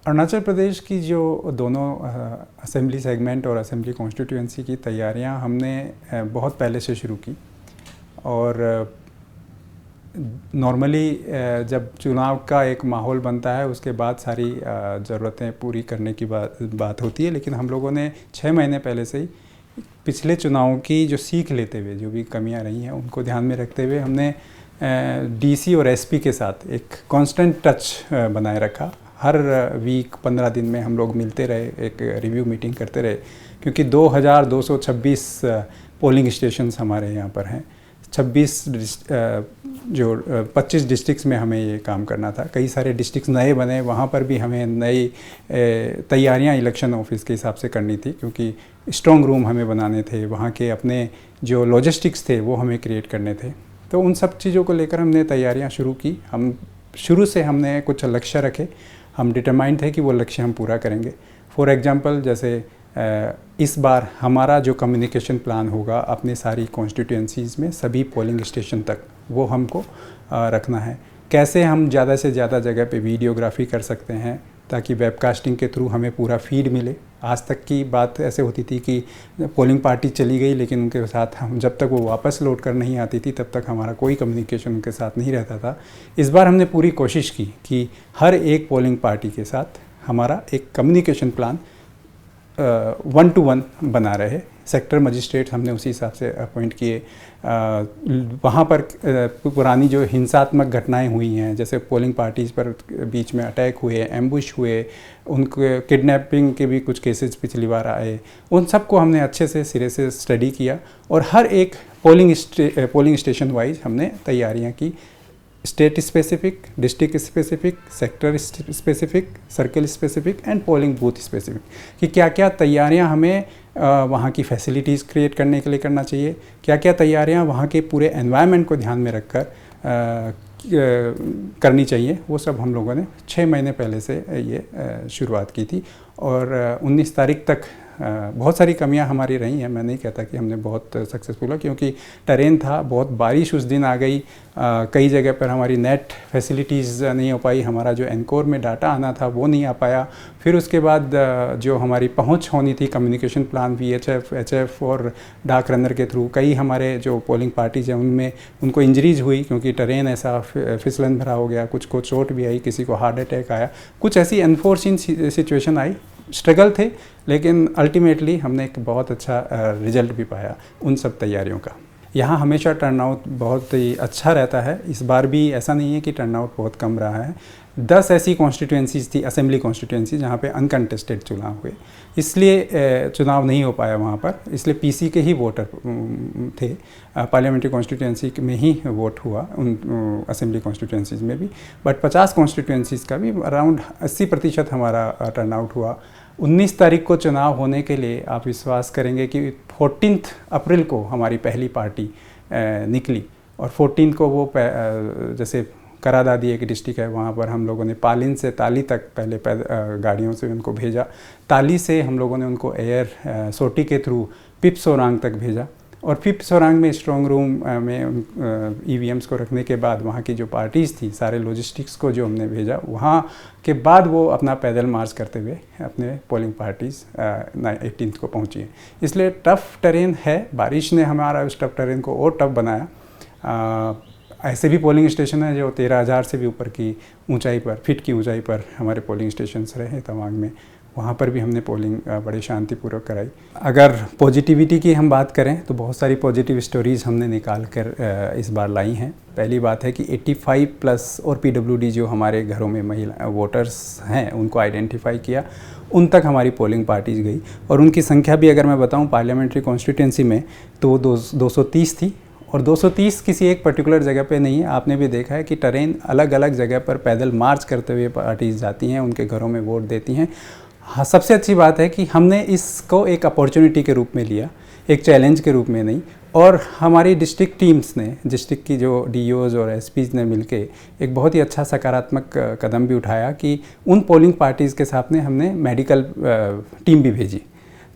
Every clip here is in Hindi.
अरुणाचल प्रदेश की जो दोनों असेंबली सेगमेंट और असेंबली कॉन्स्टिट्यूएंसी की तैयारियां हमने बहुत पहले से शुरू की। और नॉर्मली जब चुनाव का एक माहौल बनता है उसके बाद सारी ज़रूरतें पूरी करने की बात होती है, लेकिन हम लोगों ने 6 महीने पहले से ही पिछले चुनावों की जो सीख लेते हुए जो भी कमियां रही हैं उनको ध्यान में रखते हुए हमने डीसी और एसपी के साथ एक कांस्टेंट टच बनाए रखा। हर वीक 15 दिन में हम लोग मिलते रहे, एक रिव्यू मीटिंग करते रहे, क्योंकि 2226 पोलिंग स्टेशंस हमारे यहाँ पर हैं। 25 डिस्ट्रिक्ट्स में हमें ये काम करना था। कई सारे डिस्ट्रिक्ट्स नए बने, वहाँ पर भी हमें नई तैयारियाँ इलेक्शन ऑफिस के हिसाब से करनी थी, क्योंकि स्ट्रॉन्ग रूम हमें बनाने थे, वहाँ के अपने जो लॉजिस्टिक्स थे वो हमें क्रिएट करने थे। तो उन सब चीज़ों को लेकर हमने तैयारियाँ शुरू की। हम शुरू से हमने कुछ लक्ष्य रखे, हम डिटरमाइंड थे कि वो लक्ष्य हम पूरा करेंगे। फॉर एग्जांपल, जैसे इस बार हमारा जो कम्युनिकेशन प्लान होगा अपने सारी कॉन्स्टिट्यूएंसीज़ में सभी पोलिंग स्टेशन तक, वो हमको रखना है। कैसे हम ज़्यादा से ज़्यादा जगह पे वीडियोग्राफी कर सकते हैं ताकि वेबकास्टिंग के थ्रू हमें पूरा फीड मिले। आज तक की बात ऐसे होती थी कि पोलिंग पार्टी चली गई, लेकिन उनके साथ हम जब तक वो वापस लौट कर नहीं आती थी तब तक हमारा कोई कम्युनिकेशन उनके साथ नहीं रहता था। इस बार हमने पूरी कोशिश की कि हर एक पोलिंग पार्टी के साथ हमारा एक कम्युनिकेशन प्लान 1 to 1 बना रहे। सेक्टर मजिस्ट्रेट हमने उसी हिसाब से अपॉइंट किए। वहाँ पर पुरानी जो हिंसात्मक घटनाएं हुई हैं, जैसे पोलिंग पार्टीज़ पर बीच में अटैक हुए, एम्बुश हुए, उनके किडनैपिंग के भी कुछ केसेस पिछली बार आए, उन सब को हमने अच्छे से सिरे से स्टडी किया और हर एक पोलिंग स्टेशन वाइज हमने तैयारियाँ की। State specific, district specific, sector specific, circle specific and polling booth specific, कि क्या क्या तैयारियां हमें वहाँ की फैसिलिटीज़ क्रिएट करने के लिए करना चाहिए, क्या क्या तैयारियां वहाँ के पूरे एनवायरनमेंट को ध्यान में रखकर करनी चाहिए। वो सब हम लोगों ने 6 महीने पहले से ये शुरुआत की थी। और 19 तारीख तक बहुत सारी कमियां हमारी रही हैं। मैं नहीं कहता कि हमने बहुत सक्सेसफुल हुआ, क्योंकि टेरेन था, बहुत बारिश उस दिन आ गई, कई जगह पर हमारी नेट फैसिलिटीज़ नहीं हो पाई, हमारा जो एनकोर में डाटा आना था वो नहीं आ पाया। फिर उसके बाद जो हमारी पहुंच होनी थी कम्युनिकेशन प्लान VHF, HF और डाक रनर के थ्रू, कई हमारे जो पोलिंग पार्टीज हैं उनमें उनको इंजरीज हुई, क्योंकि टेरेन ऐसा फिसलन भरा हो गया, कुछ को चोट भी आई, किसी को हार्ट अटैक आया, कुछ ऐसी अनफॉर्चुनेट सिचुएशन आई। स्ट्रगल थे, लेकिन अल्टीमेटली हमने एक बहुत अच्छा रिजल्ट भी पाया उन सब तैयारियों का। यहाँ हमेशा टर्नआउट बहुत ही अच्छा रहता है। इस बार भी ऐसा नहीं है कि टर्नआउट बहुत कम रहा है। 10 ऐसी कॉन्स्टिट्यूएंसीज थी, असेंबली कॉन्स्टिट्यूएंसी, जहाँ पे अनकंटेस्टेड चुनाव हुए, इसलिए चुनाव नहीं हो पाया वहाँ पर, इसलिए PC के ही वोटर थे। पार्लियामेंट्री कॉन्स्टिट्यूएंसी में ही वोट हुआ उन असेंबली कॉन्स्टिट्यूएंसीज में भी, बट 50 कॉन्स्टिट्यूएंसीज का भी अराउंड 80% हमारा टर्नआउट हुआ। 19 तारीख को चुनाव होने के लिए आप विश्वास करेंगे कि 14 अप्रैल को हमारी पहली पार्टी निकली, और 14 को वो जैसे करादादी एक डिस्ट्रिक्ट है, वहाँ पर हम लोगों ने पालिन से ताली तक पहले गाड़ियों से उनको भेजा। ताली से हम लोगों ने उनको एयर सोटी के थ्रू पिपसोरांग तक भेजा, और पिपसोरांग में स्ट्रॉन्ग रूम में EVMs को रखने के बाद वहाँ की जो पार्टीज़ थी, सारे लॉजिस्टिक्स को जो हमने भेजा, वहाँ के बाद वो अपना पैदल मार्च करते हुए अपने पोलिंग पार्टीज़ 18 को पहुँची हैं। इसलिए टफ़ टेरेन है, बारिश ने हमारा उस टफ़ टेरेन को और टफ़ बनाया। ऐसे भी पोलिंग स्टेशन है जो 13,000 से भी ऊपर की ऊंचाई पर, फीट की ऊंचाई पर हमारे पोलिंग स्टेशंस रहे तवांग में, वहाँ पर भी हमने पोलिंग बड़े शांतिपूर्वक कराई। अगर पॉजिटिविटी की हम बात करें तो बहुत सारी पॉजिटिव स्टोरीज़ हमने निकाल कर इस बार लाई हैं। पहली बात है कि 85+ और PWD जो हमारे घरों में महिला वोटर्स हैं उनको आइडेंटिफाई किया, उन तक हमारी पोलिंग पार्टीज गई, और उनकी संख्या भी अगर मैं बताऊँ पार्लियामेंट्री कॉन्स्टिट्यूएंसी में तो 230 थी। और 230 किसी एक पर्टिकुलर जगह पे नहीं है, आपने भी देखा है कि टेरेन अलग अलग जगह पर पैदल मार्च करते हुए पार्टीज जाती हैं, उनके घरों में वोट देती हैं। हाँ, सबसे अच्छी बात है कि हमने इसको एक अपॉर्चुनिटी के रूप में लिया, एक चैलेंज के रूप में नहीं। और हमारी डिस्ट्रिक्ट टीम्स ने, डिस्ट्रिक्ट की जो DOs और SPs ने मिलके एक बहुत ही अच्छा सकारात्मक कदम भी उठाया कि उन पोलिंग पार्टीज़ के सामने हमने मेडिकल टीम भी भेजी।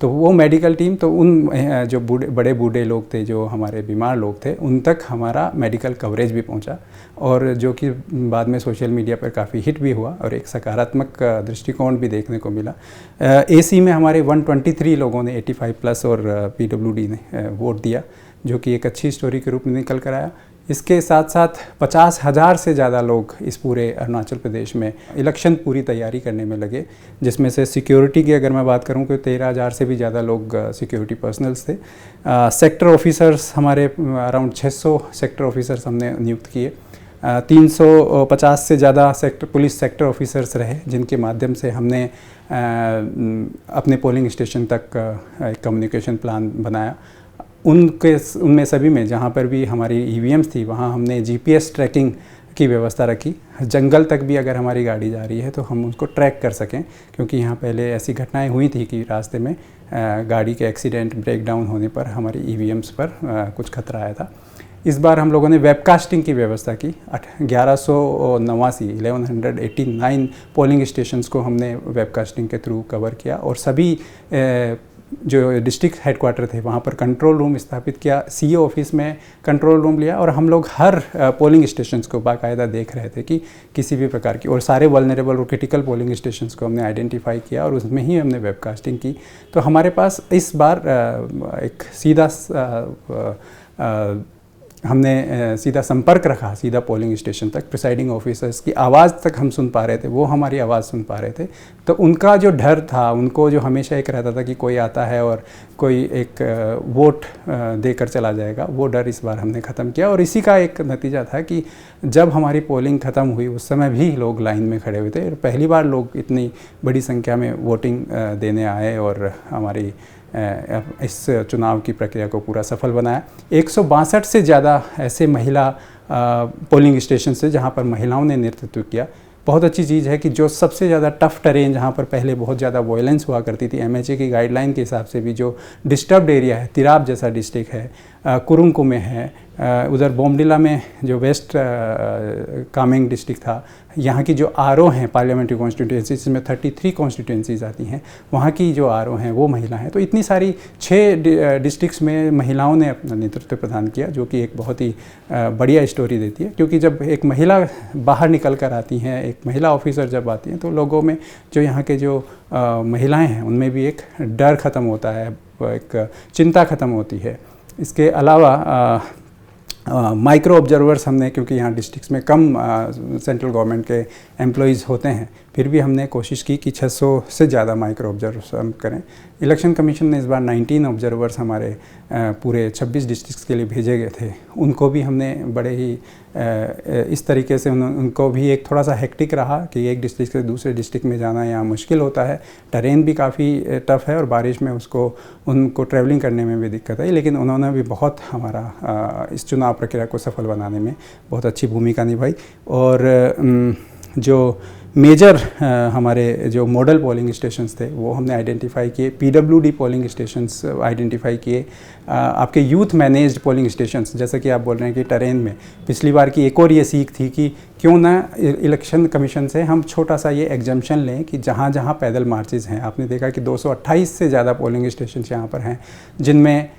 तो वो मेडिकल टीम तो उन जो बड़े बूढ़े लोग थे, जो हमारे बीमार लोग थे, उन तक हमारा मेडिकल कवरेज भी पहुंचा, और जो कि बाद में सोशल मीडिया पर काफ़ी हिट भी हुआ और एक सकारात्मक दृष्टिकोण भी देखने को मिला। एसी में हमारे 123 लोगों ने 85 प्लस और पीडब्ल्यूडी ने वोट दिया, जो कि एक अच्छी स्टोरी के रूप में निकल कर आया। इसके साथ साथ 50,000 से ज़्यादा लोग इस पूरे अरुणाचल प्रदेश में इलेक्शन पूरी तैयारी करने में लगे, जिसमें से सिक्योरिटी की अगर मैं बात करूं तो 13,000 से भी ज़्यादा लोग सिक्योरिटी पर्सनल्स थे। सेक्टर ऑफिसर्स हमारे अराउंड 600 सेक्टर ऑफिसर्स हमने नियुक्त किए। 350 से ज़्यादा पुलिस सेक्टर ऑफिसर्स रहे, जिनके माध्यम से हमने अपने पोलिंग स्टेशन तक एक कम्युनिकेशन प्लान बनाया। उनमें सभी में जहाँ पर भी हमारी ईवीएम्स थी, वहाँ हमने जीपीएस ट्रैकिंग की व्यवस्था रखी। जंगल तक भी अगर हमारी गाड़ी जा रही है तो हम उसको ट्रैक कर सकें, क्योंकि यहाँ पहले ऐसी घटनाएं हुई थी कि रास्ते में गाड़ी के एक्सीडेंट, ब्रेकडाउन होने पर हमारी ईवीएम्स पर कुछ खतरा आया था। इस बार हम लोगों ने वेबकास्टिंग की व्यवस्था की। 1189 पोलिंग स्टेशंस को हमने वेबकास्टिंग के थ्रू कवर किया, और सभी जो डिस्ट्रिक्ट हेडक्वार्टर थे वहाँ पर कंट्रोल रूम स्थापित किया। सीईओ ऑफिस में कंट्रोल रूम लिया, और हम लोग हर पोलिंग स्टेशंस को बाकायदा देख रहे थे कि किसी भी प्रकार की, और सारे वल्नरेबल और क्रिटिकल पोलिंग स्टेशंस को हमने आइडेंटिफाई किया और उसमें ही हमने वेबकास्टिंग की। तो हमारे पास इस बार एक सीधा हमने सीधा संपर्क रखा, सीधा पोलिंग स्टेशन तक। प्रिसाइडिंग ऑफिसर्स की आवाज़ तक हम सुन पा रहे थे, वो हमारी आवाज़ सुन पा रहे थे। तो उनका जो डर था, उनको जो हमेशा एक रहता था कि कोई आता है और कोई एक वोट देकर चला जाएगा, वो डर इस बार हमने ख़त्म किया। और इसी का एक नतीजा था कि जब हमारी पोलिंग ख़त्म हुई उस समय भी लोग लाइन में खड़े हुए थे, और पहली बार लोग इतनी बड़ी संख्या में वोटिंग देने आए और हमारी इस चुनाव की प्रक्रिया को पूरा सफल बनाया। 162 से ज़्यादा ऐसे महिला पोलिंग स्टेशन से जहां पर महिलाओं ने नेतृत्व किया। बहुत अच्छी चीज़ है कि जो सबसे ज़्यादा टफ टेरेन, जहाँ पर पहले बहुत ज़्यादा वायलेंस हुआ करती थी, एमएचए की गाइडलाइन के हिसाब से भी जो डिस्टर्ब्ड एरिया है, तिराप जैसा डिस्ट्रिक्ट है, कुरुंग कुमे है, उधर बोमडिला में जो वेस्ट कामेंग डिस्ट्रिक्ट था, यहाँ की जो आरओ हैं पार्लियामेंट्री कॉन्स्टिट्यूंसी, जिसमें 33 कॉन्स्टिट्यूंसीज आती हैं, वहाँ की जो आरओ हैं वो महिला हैं। तो इतनी सारी 6 डिस्ट्रिक्ट्स में महिलाओं ने अपना नेतृत्व प्रदान किया, जो कि एक बहुत ही बढ़िया स्टोरी देती है। क्योंकि जब एक महिला बाहर निकल कर आती हैं, एक महिला ऑफिसर जब आती हैं, तो लोगों में जो यहाँ के जो महिलाएँ हैं उनमें भी एक डर ख़त्म होता है, एक चिंता ख़त्म होती है। इसके अलावा माइक्रो ऑब्जर्वर्स हमने, क्योंकि यहाँ डिस्ट्रिक्ट्स में कम सेंट्रल गवर्नमेंट के एम्प्लॉइज़ होते हैं, फिर भी हमने कोशिश की कि 600 से ज़्यादा माइक्रो ऑब्जर्वर्स हम करें। इलेक्शन कमीशन ने इस बार 19 ऑब्जर्वर्स हमारे पूरे 26 डिस्ट्रिक्ट्स के लिए भेजे गए थे। उनको भी हमने बड़े ही इस तरीके से उनको भी एक थोड़ा सा हेक्टिक रहा कि एक डिस्ट्रिक्ट से दूसरे डिस्ट्रिक्ट में जाना यहाँ मुश्किल होता है, टेरेन भी काफ़ी टफ़ है और बारिश में उनको ट्रैवलिंग करने में भी दिक्कत आई, लेकिन उन्होंने भी बहुत हमारा इस चुनाव प्रक्रिया को सफल बनाने में बहुत अच्छी भूमिका निभाई। और जो मेजर हमारे जो मॉडल पोलिंग स्टेशंस थे वो हमने आइडेंटिफाई किए, पीडब्ल्यूडी पोलिंग स्टेशंस आइडेंटिफाई किए, आपके यूथ मैनेज्ड पोलिंग स्टेशंस, जैसा कि आप बोल रहे हैं कि टेरेन में पिछली बार की एक और ये सीख थी कि क्यों ना इलेक्शन कमीशन से हम छोटा सा ये एग्जम्पशन लें कि जहाँ जहाँ पैदल मार्चेज़ हैं, आपने देखा कि 228 से ज़्यादा पोलिंग स्टेशन यहाँ पर हैं, जिनमें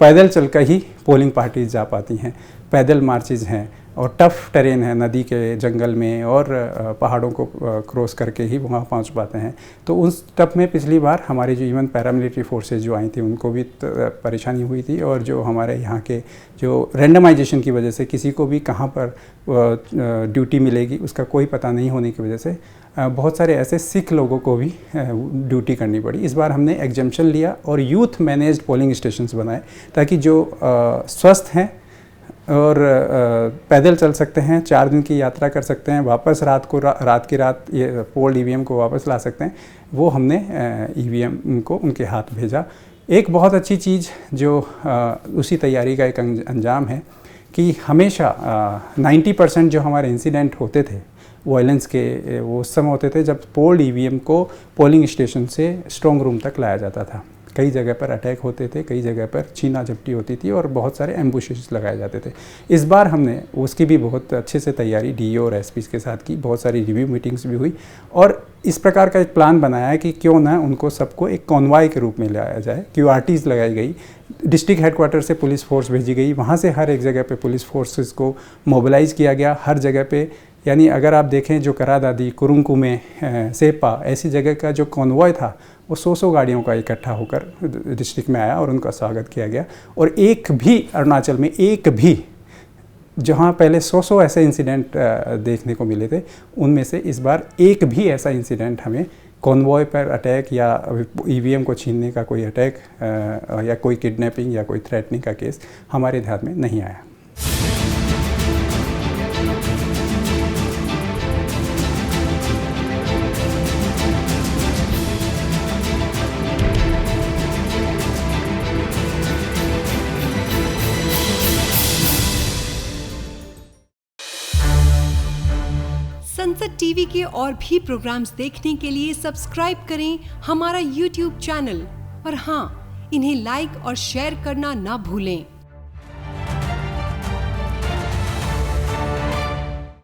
पैदल चलकर ही पोलिंग पार्टीज जा पाती हैं, पैदल मार्चेज़ हैं, और टफ़ टेरेन है, नदी के जंगल में और पहाड़ों को क्रॉस करके ही वहाँ पहुँच पाते हैं। तो उस टफ में पिछली बार हमारी जो इवन पैरामिलिट्री फोर्सेज जो आई थी उनको भी परेशानी हुई थी, और जो हमारे यहाँ के जो रैंडमाइजेशन की वजह से किसी को भी कहाँ पर ड्यूटी मिलेगी उसका कोई पता नहीं होने की वजह से बहुत सारे ऐसे सिख लोगों को भी ड्यूटी करनी पड़ी। इस बार हमने एग्जम्पशन लिया और यूथ मैनेज्ड पोलिंग स्टेशंस बनाए, ताकि जो स्वस्थ हैं और पैदल चल सकते हैं, 4 दिन की यात्रा कर सकते हैं, वापस रात की रात ये पोल्ड ईवीएम को वापस ला सकते हैं, वो हमने ईवीएम को उनके हाथ भेजा। एक बहुत अच्छी चीज़ जो उसी तैयारी का एक अंजाम है कि हमेशा 90% जो हमारे इंसिडेंट होते थे वायलेंस के, वो उस समय होते थे जब पोल्ड ईवीएम को पोलिंग स्टेशन से स्ट्रॉन्ग रूम तक लाया जाता था। कई जगह पर अटैक होते थे, कई जगह पर छीना झपटी होती थी और बहुत सारे एम्बुशेस लगाए जाते थे। इस बार हमने उसकी भी बहुत अच्छे से तैयारी डीओ और एसपी के साथ की, बहुत सारी रिव्यू मीटिंग्स भी हुई और इस प्रकार का एक प्लान बनाया है कि क्यों ना उनको सबको एक कॉन्वॉय के रूप में लाया जाए। QRTs लगाई गई, डिस्ट्रिक्ट हेडक्वार्टर से पुलिस फोर्स भेजी गई, वहाँ से हर एक जगह पे पुलिस फोर्सेस को मोबिलाइज़ किया गया हर जगह पे। यानी अगर आप देखें जो करादादी, कुरुंकुमे, सेपा ऐसी जगह का जो कॉन्वॉय था वो 100 गाड़ियों का इकट्ठा होकर डिस्ट्रिक्ट में आया और उनका स्वागत किया गया। और एक भी अरुणाचल में एक भी जहाँ पहले 100 ऐसे इंसिडेंट देखने को मिले थे, उनमें से इस बार एक भी ऐसा इंसिडेंट हमें कॉन्वॉय पर अटैक या EVM को छीनने का कोई अटैक या कोई किडनैपिंग या कोई थ्रेटनिंग का केस हमारे ध्यान में नहीं आया। संसद टीवी के और भी प्रोग्राम्स देखने के लिए सब्सक्राइब करें हमारा YouTube चैनल और हाँ, इन्हें लाइक और शेयर करना ना भूलें।